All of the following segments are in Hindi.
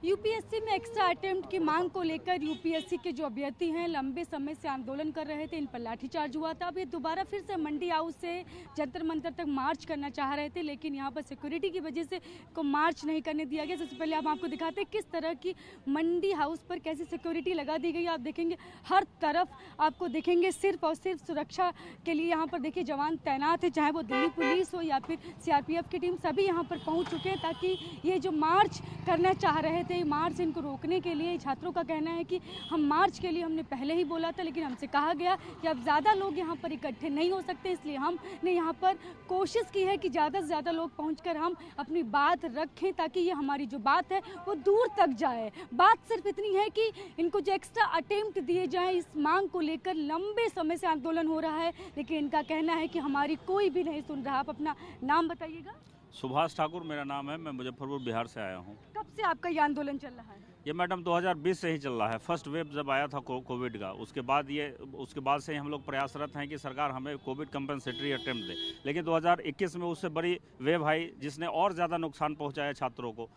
यूपीएससी में एक्स्ट्रा अटेम्प्ट की मांग को लेकर यूपीएससी के जो अभ्यर्थी हैं लंबे समय से आंदोलन कर रहे थे। इन पर लाठीचार्ज हुआ था। अब ये दोबारा फिर से मंडी हाउस से जंतर मंतर तक मार्च करना चाह रहे थे, लेकिन यहाँ पर सिक्योरिटी की वजह से को मार्च नहीं करने दिया गया। सबसे पहले हम आपको दिखाते हैं किस तरह की मंडी हाउस पर कैसी सिक्योरिटी लगा दी गई। आप देखेंगे हर तरफ आपको देखेंगे सिर्फ और सिर्फ सुरक्षा के लिए यहाँ पर देखिए जवान तैनात है, चाहे वो दिल्ली पुलिस हो या फिर सीआरपीएफ की टीम, सभी यहाँ पर पहुँच चुके हैं ताकि ये जो मार्च करना चाह रहे थे मार्च इनको रोकने के लिए। छात्रों का कहना है कि हम मार्च के लिए हमने पहले ही बोला था, लेकिन हमसे कहा गया कि अब ज़्यादा लोग यहाँ पर इकट्ठे नहीं हो सकते, इसलिए हमने यहाँ पर कोशिश की है कि ज़्यादा से ज़्यादा लोग पहुँचकर हम अपनी बात रखें ताकि ये हमारी जो बात है वो दूर तक जाए। बात सिर्फ इतनी है कि इनको जो एक्स्ट्रा अटेम्प्ट दिए जाएँ, इस मांग को लेकर लंबे समय से आंदोलन हो रहा है, लेकिन इनका कहना है कि हमारी कोई भी नहीं सुन रहा। आप अपना नाम बताइएगा। सुभाष ठाकुर मेरा नाम है, मैं मुजफ्फरपुर बिहार से आया हूँ। कब से आपका ये आंदोलन चल रहा है? ये मैडम 2020 से ही चल रहा है। फर्स्ट वेव जब आया था कोविड का, उसके बाद से ही हम लोग प्रयासरत हैं कि सरकार हमें कोविड कंपनसेटरी अटेम्प्ट दे। लेकिन 2021 में उससे बड़ी वेव आई जिसने और ज़्यादा नुकसान पहुँचाया छात्रों को।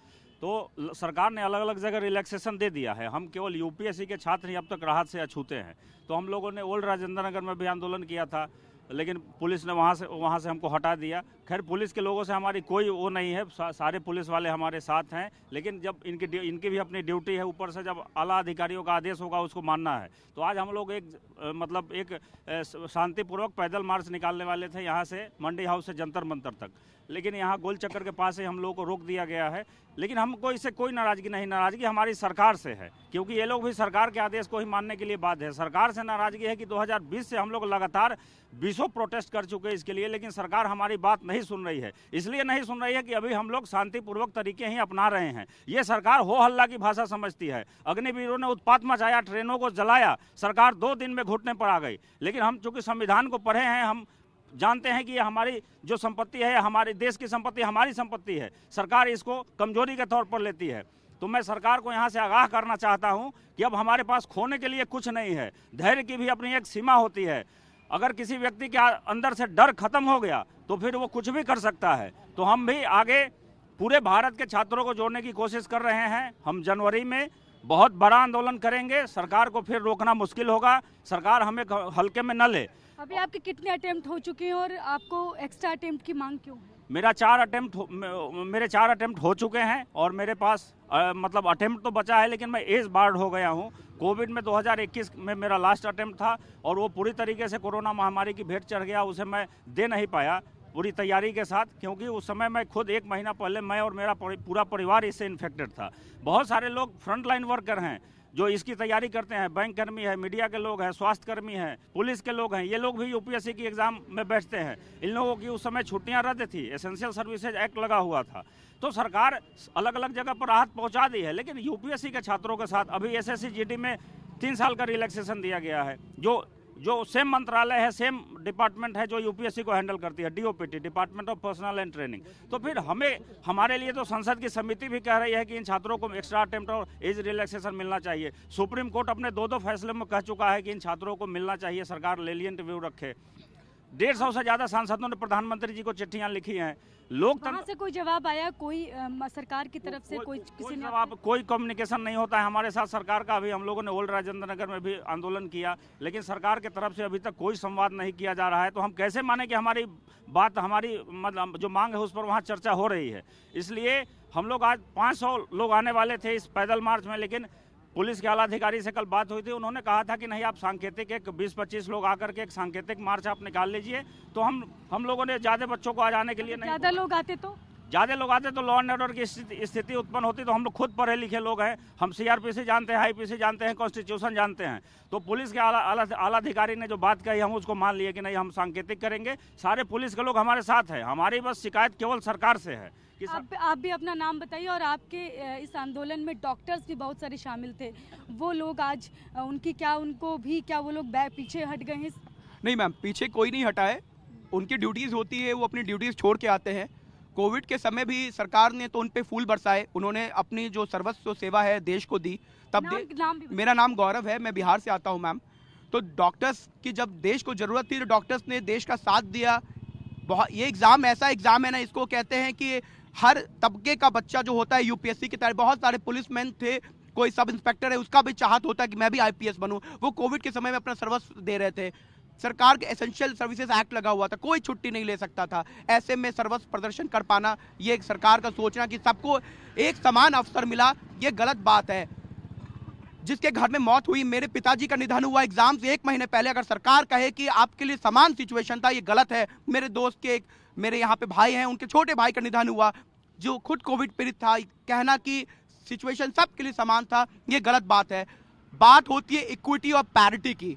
तो सरकार ने अलग अलग जगह रिलैक्सेशन दे दिया है। हम केवल यूपीएससी के छात्र ही अब तक राहत से अछूते हैं। तो हम लोगों ने ओल्ड राजेंद्र नगर में भी आंदोलन किया था, लेकिन पुलिस ने वहाँ से हमको हटा दिया। खैर पुलिस के लोगों से हमारी कोई वो नहीं है, सारे पुलिस वाले हमारे साथ हैं, लेकिन जब इनकी भी अपनी ड्यूटी है, ऊपर से जब आला अधिकारियों का आदेश होगा उसको मानना है। तो आज हम लोग एक शांतिपूर्वक पैदल मार्च निकालने वाले थे यहाँ से मंडी हाउस से जंतर मंतर तक, लेकिन यहाँ गोल चक्कर के पास ही हम लोगों को रोक दिया गया है। लेकिन हमको इससे कोई नाराज़गी नहीं, नाराज़गी हमारी सरकार से है, क्योंकि ये लोग भी सरकार के आदेश को ही मानने के लिए बाध्य है। सरकार से नाराज़गी है कि 2020 से हम लोग लगातार 20 प्रोटेस्ट कर चुके हैं इसके लिए, लेकिन सरकार हमारी बात नहीं सुन रही है। इसलिए नहीं सुन रही है कि अभी हम लोग शांतिपूर्वक तरीके ही अपना रहे हैं। ये सरकार हो हल्ला की भाषा समझती है। अग्निवीरों ने उत्पात मचाया, ट्रेनों को जलाया, सरकार 2 दिन में घुटने पर आ गई। लेकिन हम चूंकि संविधान को पढ़े हैं, हम जानते हैं कि ये हमारी जो संपत्ति है, हमारे देश की संपत्ति, हमारी संपत्ति है। सरकार इसको कमजोरी के तौर पर लेती है। तो मैं सरकार को यहाँ से आगाह करना चाहता हूँ कि अब हमारे पास खोने के लिए कुछ नहीं है। धैर्य की भी अपनी एक सीमा होती है। अगर किसी व्यक्ति के अंदर से डर खत्म हो गया तो फिर वो कुछ भी कर सकता है। तो हम भी आगे पूरे भारत के छात्रों को जोड़ने की कोशिश कर रहे हैं। हम जनवरी में बहुत बड़ा आंदोलन करेंगे। सरकार को फिर रोकना मुश्किल होगा। सरकार हमें हल्के में न ले। अभी आपके कितने अटेम्प्ट हो चुके हैं और आपको एक्स्ट्रा अटेम्प्ट की मांग क्यों है? मेरे 4 अटेम्प्ट हो चुके हैं और मेरे पास मतलब अटेम्प्ट तो बचा है, लेकिन मैं एज बार्ड हो गया हूँ। कोविड में 2021 में मेरा लास्ट अटेम्प्ट था और वो पूरी तरीके से कोरोना महामारी की भेंट चढ़ गया। उसे मैं दे नहीं पाया पूरी तैयारी के साथ, क्योंकि उस समय मैं खुद 1 महीना पहले मैं और मेरा पूरा परिवार इससे इन्फेक्टेड था। बहुत सारे लोग फ्रंट लाइन वर्कर हैं जो इसकी तैयारी करते हैं। बैंक कर्मी है, मीडिया के लोग हैं, स्वास्थ्य कर्मी हैं, पुलिस के लोग हैं। ये लोग भी यूपीएससी की एग्जाम में बैठते हैं। इन लोगों की उस समय छुट्टियां रद्द थी, एसेंशियल सर्विसेज एक्ट लगा हुआ था। तो सरकार अलग अलग जगह पर राहत पहुंचा दी है, लेकिन यूपीएससी के छात्रों के साथ अभी एसएससी जीडी में 3 साल का रिलैक्सेशन दिया गया है। जो सेम मंत्रालय है, सेम डिपार्टमेंट है जो यूपीएससी को हैंडल करती है, DOPT, department of personal and training. तो फिर हमारे लिए तो संसद की समिति भी कह रही है कि इन छात्रों को एक्स्ट्रा अटेम्प्ट और एज रिलैक्सेशन मिलना चाहिए। सुप्रीम कोर्ट अपने 2 फैसले में कह चुका है कि इन छात्रों को मिलना चाहिए, सरकार लेलिएंट व्यू रखे। 150 से ज़्यादा सांसदों ने प्रधानमंत्री जी को चिट्ठियां लिखी हैं। लोकतंत्र से कोई जवाब आया? कोई सरकार की तरफ से कोई जवाब, कोई कम्युनिकेशन नहीं होता है हमारे साथ सरकार का। अभी हम लोगों ने ओल्ड राजेंद्र नगर में भी आंदोलन किया, लेकिन सरकार की तरफ से अभी तक कोई संवाद नहीं किया जा रहा है। तो हम कैसे माने कि हमारी बात, हमारी मतलब जो मांग है उस पर वहाँ चर्चा हो रही है। इसलिए हम लोग आज 500 लोग आने वाले थे इस पैदल मार्च में, लेकिन पुलिस के आला अधिकारी से कल बात हुई थी। उन्होंने कहा था कि नहीं, आप सांकेतिक एक 20-25 लोग आकर के एक सांकेतिक मार्च आप निकाल लीजिए। तो हम लोगों ने ज़्यादा बच्चों को आ जाने के लिए नहीं, ज़्यादा लोग आते तो लॉ एंड ऑर्डर की स्थिति उत्पन्न होती। तो हम लोग खुद पढ़े लिखे लोग हैं, हम सीआरपीसी जानते हैं, आईपीसी जानते हैं, कॉन्स्टिट्यूशन जानते हैं। तो पुलिस के आला अधिकारी ने जो बात कही हम उसको मान लिए कि नहीं, हम सांकेतिक करेंगे। सारे पुलिस के लोग हमारे साथ हैं। हमारी बस शिकायत केवल सरकार से है। आप भी अपना नाम बताइए। और आपके इस आंदोलन में डॉक्टर्स भी बहुत सारे शामिल थे, वो लोग आज क्या वो लोग पीछे हट गए हैं? नहीं मैम, पीछे कोई नहीं हटा है। उनकी ड्यूटीज़ होती है, वो अपनी ड्यूटीज़ छोड़ के आते हैं। कोविड के समय भी सरकार ने तो उन पे फूल बरसाए। उन्होंने अपनी जो सर्वस्व सेवा है देश को दी। मेरा नाम गौरव है, मैं बिहार से आता हूँ मैम। तो डॉक्टर्स की जब देश को ज़रूरत थी तो डॉक्टर्स ने देश का साथ दिया। बहुत ये एग्ज़ाम ऐसा एग्ज़ाम है ना, इसको कहते हैं कि हर तबके का बच्चा जो होता है यूपीएससी की तैयारी, बहुत सारे पुलिसमैन थे, कोई सब इंस्पेक्टर है, उसका भी चाहत होता है कि मैं भी आईपीएस बनूं। वो कोविड के समय में अपना सर्वस्व दे रहे थे। सरकार के एसेंशियल सर्विसेज एक्ट लगा हुआ था, कोई छुट्टी नहीं ले सकता था। ऐसे में सर्वस्व प्रदर्शन कर पाना, ये एक सरकार का सोचना कि सबको एक समान अवसर मिला, ये गलत बात है। जिसके घर में मौत हुई, मेरे पिताजी का निधन हुआ एग्जाम से 1 महीने पहले, अगर सरकार कहे कि आपके लिए समान सिचुएशन था, ये गलत है। मेरे दोस्त के मेरे यहाँ पे भाई हैं, उनके छोटे भाई का निधन हुआ जो खुद कोविड पीड़ित था, कहना कि सिचुएशन सबके लिए समान था, ये गलत बात है। बात होती है इक्विटी और पैरिटी की।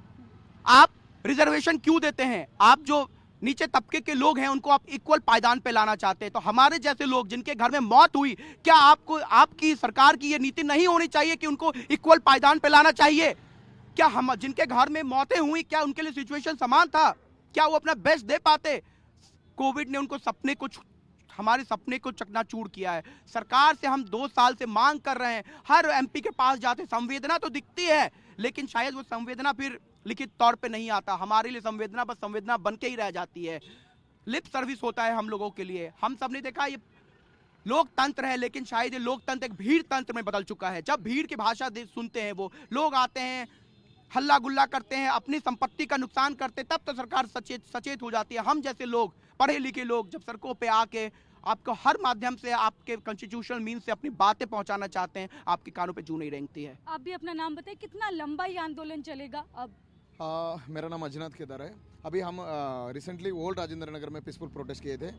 आप रिजर्वेशन क्यों देते हैं? आप जो नीचे तबके के लोग हैं उनको आप इक्वल पायदान पे लाना चाहते हैं, तो हमारे जैसे लोग जिनके घर में मौत हुई, क्या आपको आपकी सरकार की ये नीति नहीं होनी चाहिए कि उनको इक्वल पायदान पे लाना चाहिए? क्या हम जिनके घर में मौतें हुई, क्या उनके लिए सिचुएशन समान था? क्या वो अपना बेस्ट दे पाते? कोविड ने उनको हमारे सपने को चकनाचूर किया है। सरकार से हम 2 साल से मांग कर रहे हैं, हर एमपी के पास जाते, संवेदना तो दिखती है, लेकिन शायद वो संवेदना फिर लिखित तौर पे नहीं आता। हमारे लिए संवेदना बस संवेदना बन के ही रह जाती है, लिप सर्विस होता है हम लोगों के लिए। हम सब ने देखा ये लोकतंत्र है, लेकिन शायद ये लोकतंत्र एक भीड़ तंत्र में बदल चुका है। जब भीड़ की भाषा सुनते हैं वो लोग, आते हैं, हल्ला गुल्ला करते हैं, अपनी संपत्ति का नुकसान करते, तब तो सरकार सचेत हो जाती है। हम जैसे लोग, पढ़े लिखे लोग, जब सड़कों पे आके आपको हर माध्यम से आपके कॉन्स्टिट्यूशनल मीन से अपनी बातें पहुंचाना चाहते हैं, आपके कानों पे जू नहीं रेंगती है। आप भी अपना नाम बताइए, कितना लंबा ये आंदोलन चलेगा अब? मेरा नाम अजनाथ केदार है। अभी हम रिसेंटली ओल्ड राजेंद्र नगर में पीसफुल प्रोटेस्ट किए थे।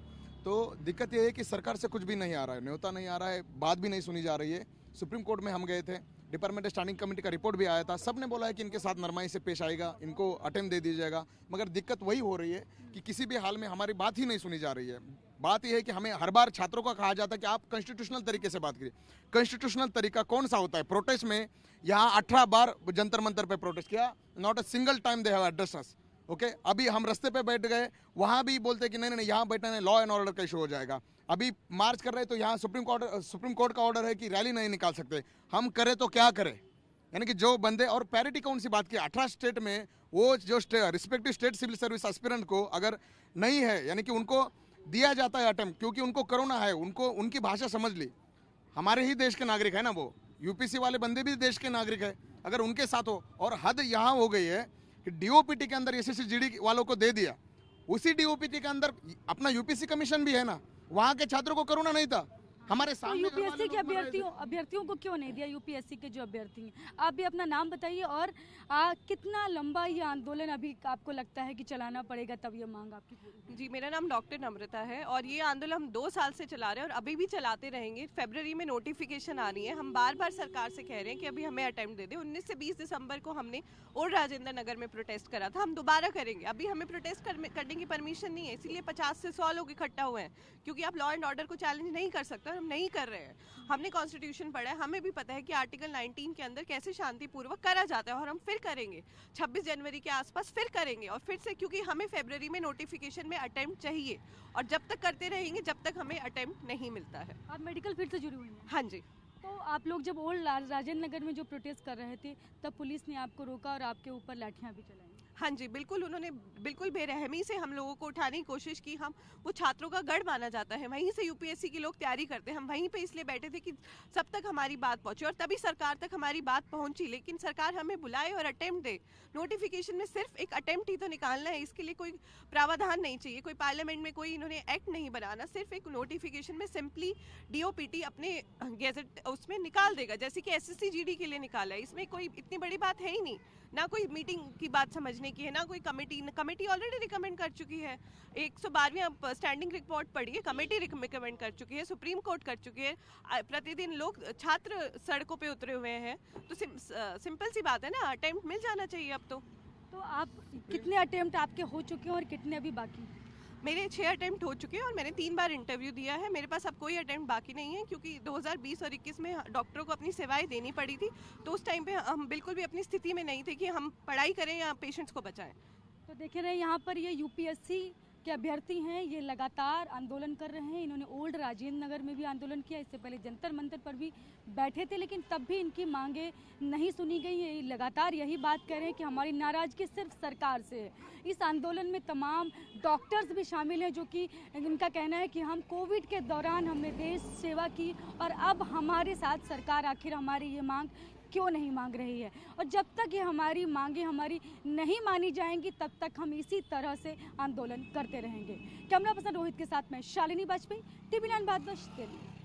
तो दिक्कत ये है कि सरकार से कुछ भी नहीं आ रहा है, न्योता नहीं आ रहा है, बात भी नहीं सुनी जा रही है। सुप्रीम कोर्ट में हम गए थे, डिपार्टमेंट स्टैंडिंग कमेटी का रिपोर्ट भी आया था, सब ने बोला है कि इनके साथ नरमाई से पेश आएगा, इनको अटेम्प्ट दे दीजिएगा, मगर दिक्कत वही हो रही है कि किसी भी हाल में हमारी बात ही नहीं सुनी जा रही है। बात यह है कि हमें हर बार छात्रों का कहा जाता है कि आप कॉन्स्टिट्यूशनल तरीके से बात करिए। कॉन्स्टिट्यूशनल तरीका कौन सा होता है? प्रोटेस्ट में यहाँ 18 बार जंतर मंतर पे प्रोटेस्ट किया, not a single time they have addressed us. Okay, अभी हम रास्ते पे बैठ गए, वहाँ भी बोलते हैं कि नहीं नहीं यहाँ बैठने में लॉ एंड ऑर्डर का इशू हो जाएगा। अभी मार्च कर रहे तो यहाँ सुप्रीम कोर्ट का ऑर्डर है कि रैली नहीं निकाल सकते। हम करें तो क्या करें? यानी कि जो बंदे, और पैरिटी कौन सी बात की, 18 स्टेट में वो जो respective state civil service aspirant को अगर नहीं है, यानी कि उनको दिया जाता है अटेम्प्ट, क्योंकि उनको कोरोना है, उनको उनकी भाषा समझ ली, हमारे ही देश के नागरिक है ना, वो यूपीसी वाले बंदे भी देश के नागरिक है, अगर उनके साथ हो। और हद यहाँ हो गई है कि डीओपीटी के अंदर एसएससी वालों को दे दिया, उसी डीओपीटी के अंदर अपना यूपीसी कमीशन भी है ना, वहाँ के छात्रों को कोरोना नहीं था। हमारे तो यूपीएससी के अभ्यर्थियों को क्यों नहीं दिया? यूपीएससी के जो अभ्यर्थी हैं, आप भी अपना नाम बताइए, और कितना लंबा ये आंदोलन अभी आपको लगता है कि चलाना पड़ेगा, तब ये मांग आपकी पूरी? जी, मेरा नाम डॉक्टर नम्रता है और ये आंदोलन हम 2 साल से चला रहे हैं और अभी भी चलाते रहेंगे। फरवरी में नोटिफिकेशन आ रही है, हम बार बार सरकार से कह रहे हैं कि अभी हमें अटेम्प्ट दे दें। 19 से 20 दिसंबर को हमने ओल्ड राजेंद्र नगर में प्रोटेस्ट करा था, हम दोबारा करेंगे। अभी हमें प्रोटेस्ट करने की परमिशन नहीं है, इसीलिए 50 से 100 लोग इकट्ठा हुए हैं, क्योंकि आप लॉ एंड ऑर्डर को चैलेंज नहीं कर सकते और हम नहीं कर रहे हैं। हमने कॉन्स्टिट्यूशन पढ़ा है, हमें भी पता है कि आर्टिकल 19 के अंदर कैसे शांतिपूर्वक करा जाता है, और हम फिर करेंगे 26 जनवरी के आसपास, फिर करेंगे। और फिर से, क्योंकि हमें फरवरी में नोटिफिकेशन में अटेम्प्ट चाहिए, और जब तक करते रहेंगे जब तक हमें अटेम्प्ट नहीं मिलता है। आप मेडिकल फील्ड से जुड़ी हुई हैं? हाँ जी। तो आप लोग जब ओल्ड राजेंद्र नगर में जो प्रोटेस्ट कर रहे थे, तब पुलिस ने आपको रोका और आपके ऊपर लाठियां भी चलाई? हाँ जी, बिल्कुल, उन्होंने बिल्कुल बेरहमी से हम लोगों को उठाने की कोशिश की। हम वो छात्रों का गढ़ माना जाता है, वहीं से यूपीएससी के लोग तैयारी करते हैं, हम वहीं पे इसलिए बैठे थे कि सब तक हमारी बात पहुंचे, और तभी सरकार तक हमारी बात पहुंची। लेकिन सरकार हमें बुलाए और अटेम्प्ट दे। नोटिफिकेशन में सिर्फ एक अटेम्प्ट ही तो निकालना है, इसके लिए कोई प्रावधान नहीं चाहिए, कोई पार्लियामेंट में कोई इन्होंने एक्ट नहीं बनाना, सिर्फ एक नोटिफिकेशन में सिंपली डीओपीटी अपने गैजेट उसमें निकाल देगा, जैसे कि एसएससी जीडी के लिए निकाला है। इसमें कोई इतनी बड़ी बात है ही नहीं, ना कोई मीटिंग की बात समझने की है, ना कोई कमेटी ऑलरेडी रिकमेंड कर चुकी है। 112वीं स्टैंडिंग रिपोर्ट पढ़ी है, कमेटी रिकमेंड कर चुकी है, सुप्रीम कोर्ट कर चुकी है, प्रतिदिन लोग छात्र सड़कों पे उतरे हुए हैं। तो सिंपल सी बात है ना, अटेम्प्ट मिल जाना चाहिए अब तो आप कितने अटेम्प्ट आपके हो चुके हैं और कितने अभी बाकी? मेरे 6 अटेम्प्ट हो चुके हैं और मैंने 3 बार इंटरव्यू दिया है। मेरे पास अब कोई अटेम्प्ट बाकी नहीं है, क्योंकि 2020 और 21 में डॉक्टरों को अपनी सेवाएं देनी पड़ी थी, तो उस टाइम पे हम बिल्कुल भी अपनी स्थिति में नहीं थे कि हम पढ़ाई करें या पेशेंट्स को बचाएं। तो देखे रहे यहाँ पर ये यूपीएससी के अभ्यर्थी हैं, ये लगातार आंदोलन कर रहे हैं। इन्होंने ओल्ड राजेंद्र नगर में भी आंदोलन किया, इससे पहले जंतर मंतर पर भी बैठे थे, लेकिन तब भी इनकी मांगे नहीं सुनी गई। ये लगातार यही बात कह रहे हैं कि हमारी नाराजगी सिर्फ सरकार से है। इस आंदोलन में तमाम डॉक्टर्स भी शामिल हैं, जो कि इनका कहना है कि हम कोविड के दौरान हमने देश सेवा की और अब हमारे साथ सरकार आखिर हमारी ये मांग क्यों नहीं मांग रही है। और जब तक ये हमारी मांगे हमारी नहीं मानी जाएंगी, तब तक हम इसी तरह से आंदोलन करते रहेंगे। कैमरा पर्सन रोहित के साथ मैं शालिनी वाजपेयी, TV9 भारतवर्ष दिल्ली।